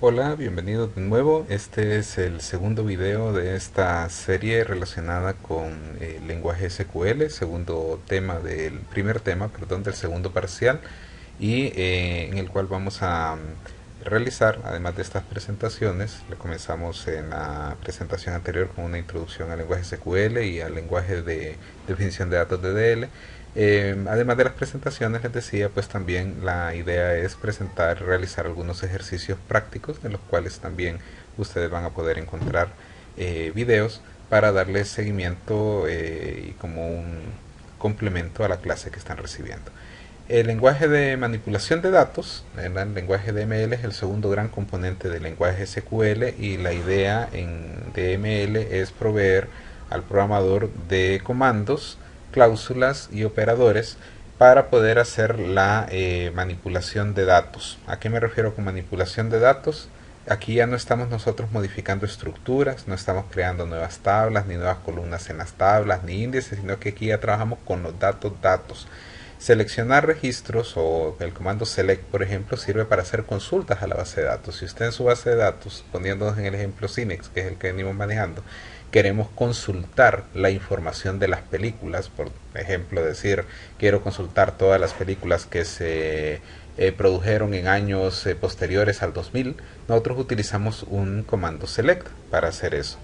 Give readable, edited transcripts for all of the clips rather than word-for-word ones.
Hola, bienvenidos de nuevo. Este es el segundo video de esta serie relacionada con el lenguaje SQL, segundo tema primer tema, perdón, del segundo parcial y en el cual vamos a realizar, además de estas presentaciones, le comenzamos en la presentación anterior con una introducción al lenguaje SQL y al lenguaje de definición de datos de DL. Además de las presentaciones, les decía, pues también la idea es presentar, realizar algunos ejercicios prácticos, de los cuales también ustedes van a poder encontrar videos para darle seguimiento y como un complemento a la clase que están recibiendo. El lenguaje de manipulación de datos, el lenguaje DML, es el segundo gran componente del lenguaje SQL y la idea en DML es proveer al programador de comandos, cláusulas y operadores para poder hacer la manipulación de datos. ¿A qué me refiero con manipulación de datos? Aquí ya no estamos nosotros modificando estructuras, no estamos creando nuevas tablas, ni nuevas columnas en las tablas, ni índices, sino que aquí ya trabajamos con los datos. Seleccionar registros o el comando select, por ejemplo, sirve para hacer consultas a la base de datos. Si usted en su base de datos, poniéndonos en el ejemplo Cinex, que es el que venimos manejando, queremos consultar la información de las películas, por ejemplo, decir, quiero consultar todas las películas que se produjeron en años posteriores al 2000, nosotros utilizamos un comando select para hacer eso.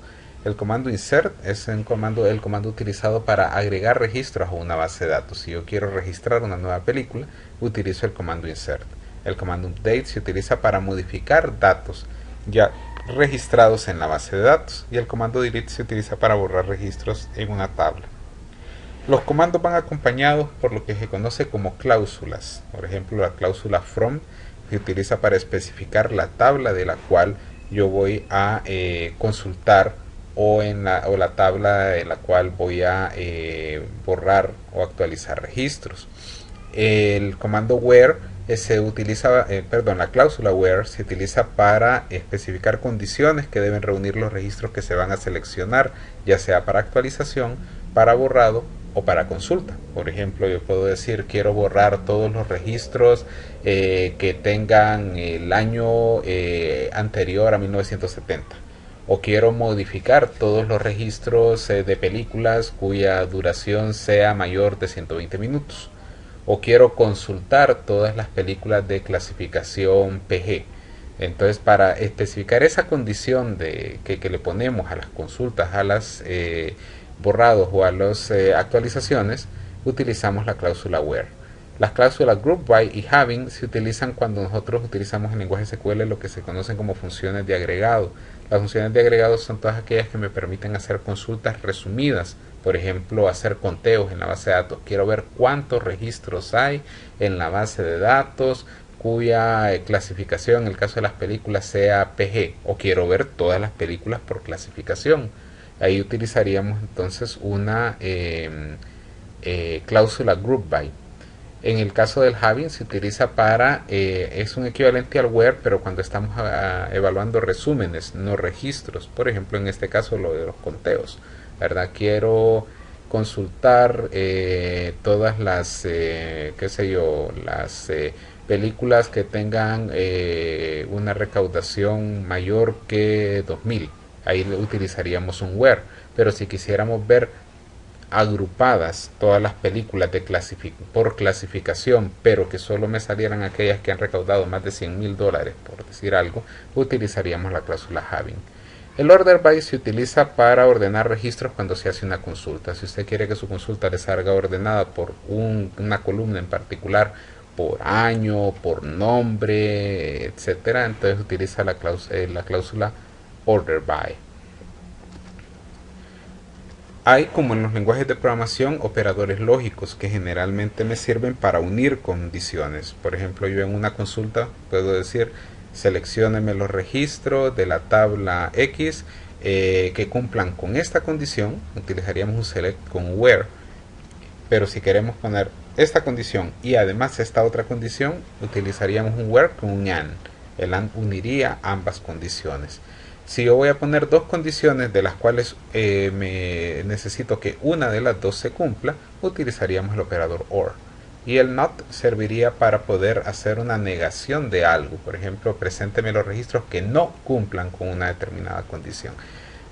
El comando insert es el comando utilizado para agregar registros a una base de datos. Si yo quiero registrar una nueva película, utilizo el comando insert. El comando update se utiliza para modificar datos ya registrados en la base de datos. Y el comando delete se utiliza para borrar registros en una tabla. Los comandos van acompañados por lo que se conoce como cláusulas. Por ejemplo, la cláusula from se utiliza para especificar la tabla de la cual yo voy a consultar o la tabla en la cual voy a borrar o actualizar registros. El comando where se utiliza, la cláusula where se utiliza para especificar condiciones que deben reunir los registros que se van a seleccionar, ya sea para actualización, para borrado o para consulta. Por ejemplo, yo puedo decir quiero borrar todos los registros que tengan el año anterior a 1970, o quiero modificar todos los registros de películas cuya duración sea mayor de 120 minutos, o quiero consultar todas las películas de clasificación PG. Entonces, para especificar esa condición que le ponemos a las consultas, a las borrados o a las actualizaciones, utilizamos la cláusula where. Las cláusulas group by y having se utilizan cuando nosotros utilizamos en lenguaje SQL lo que se conocen como funciones de agregado. Las funciones de agregado son todas aquellas que me permiten hacer consultas resumidas. Por ejemplo, hacer conteos en la base de datos. Quiero ver cuántos registros hay en la base de datos cuya clasificación, en el caso de las películas, sea PG. O quiero ver todas las películas por clasificación. Ahí utilizaríamos entonces una cláusula group by. En el caso del having se utiliza para, es un equivalente al where, pero cuando estamos evaluando resúmenes, no registros. Por ejemplo, en este caso lo de los conteos, ¿verdad? Quiero consultar todas las, qué sé yo, las películas que tengan una recaudación mayor que 2000. Ahí utilizaríamos un where. Pero si quisiéramos ver agrupadas todas las películas por clasificación, pero que solo me salieran aquellas que han recaudado más de $100,000, por decir algo, utilizaríamos la cláusula having. El order by se utiliza para ordenar registros cuando se hace una consulta. Si usted quiere que su consulta le salga ordenada por una columna en particular, por año, por nombre, etcétera, entonces utiliza la cláusula order by. Hay, como en los lenguajes de programación, operadores lógicos que generalmente me sirven para unir condiciones. Por ejemplo, yo en una consulta puedo decir seleccióneme los registros de la tabla X que cumplan con esta condición. Utilizaríamos un select con where, pero si queremos poner esta condición y además esta otra condición, utilizaríamos un where con un and. El and uniría ambas condiciones. Si yo voy a poner dos condiciones de las cuales me necesito que una de las dos se cumpla, utilizaríamos el operador OR. y el not serviría para poder hacer una negación de algo. Por ejemplo, presénteme los registros que no cumplan con una determinada condición.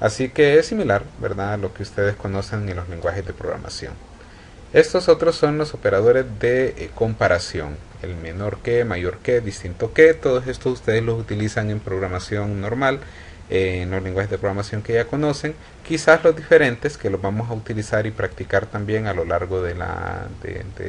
Así que es similar, ¿verdad?, a lo que ustedes conocen en los lenguajes de programación. Estos otros son los operadores de comparación. El menor que, mayor que, distinto que. Todos estos ustedes los utilizan en programación normal, en los lenguajes de programación que ya conocen. Quizás los diferentes, que los vamos a utilizar y practicar también a lo largo de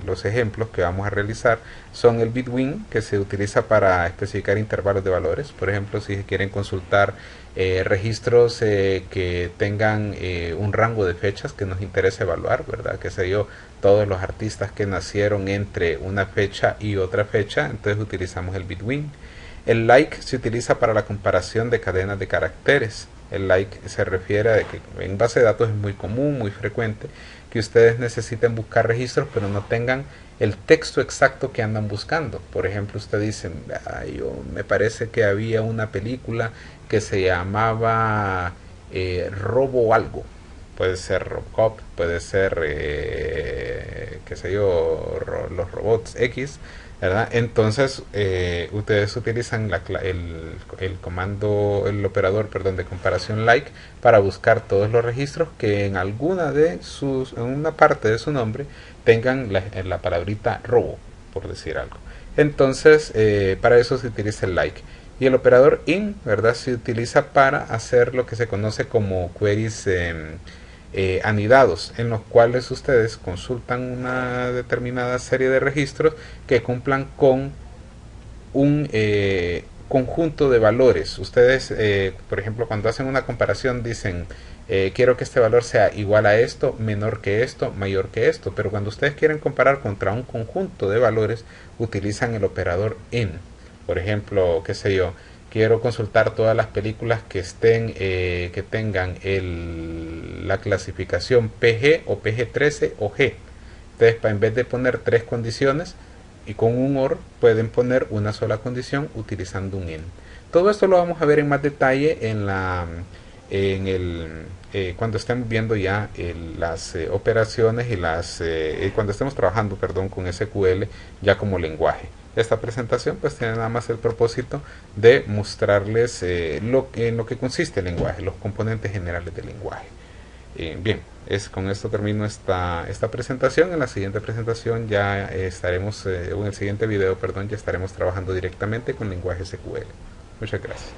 los ejemplos que vamos a realizar, son el between, que se utiliza para especificar intervalos de valores. Por ejemplo, si quieren consultar registros que tengan un rango de fechas que nos interesa evaluar, ¿verdad? Que sé yo, todos los artistas que nacieron entre una fecha y otra fecha, entonces utilizamos el between. El like se utiliza para la comparación de cadenas de caracteres. El like se refiere a que en base de datos es muy común, muy frecuente, que ustedes necesiten buscar registros pero no tengan el texto exacto que andan buscando. Por ejemplo, usted dice, me parece que había una película que se llamaba Robo Algo. Puede ser Robocop, puede ser, qué sé yo, los robots X, ¿verdad? Entonces, ustedes utilizan el comando, el operador, perdón, de comparación like para buscar todos los registros que en en una parte de su nombre tengan la palabrita robo, por decir algo. Entonces, para eso se utiliza el like. Y el operador in, ¿verdad?, se utiliza para hacer lo que se conoce como queries anidados, en los cuales ustedes consultan una determinada serie de registros que cumplan con un conjunto de valores. Ustedes, por ejemplo, cuando hacen una comparación dicen, quiero que este valor sea igual a esto, menor que esto, mayor que esto. Pero cuando ustedes quieren comparar contra un conjunto de valores, utilizan el operador in. Por ejemplo, qué sé yo, quiero consultar todas las películas que estén que tengan la clasificación PG o PG-13 o G. Entonces, en vez de poner tres condiciones y con un OR, pueden poner una sola condición utilizando un IN. Todo esto lo vamos a ver en más detalle cuando estemos viendo ya las operaciones y cuando estemos trabajando, perdón, con SQL ya como lenguaje. Esta presentación pues tiene nada más el propósito de mostrarles en lo que consiste el lenguaje, los componentes generales del lenguaje. Bien, con esto termino esta presentación. En la siguiente presentación ya estaremos, en el siguiente video, perdón, ya estaremos trabajando directamente con lenguaje SQL. Muchas gracias.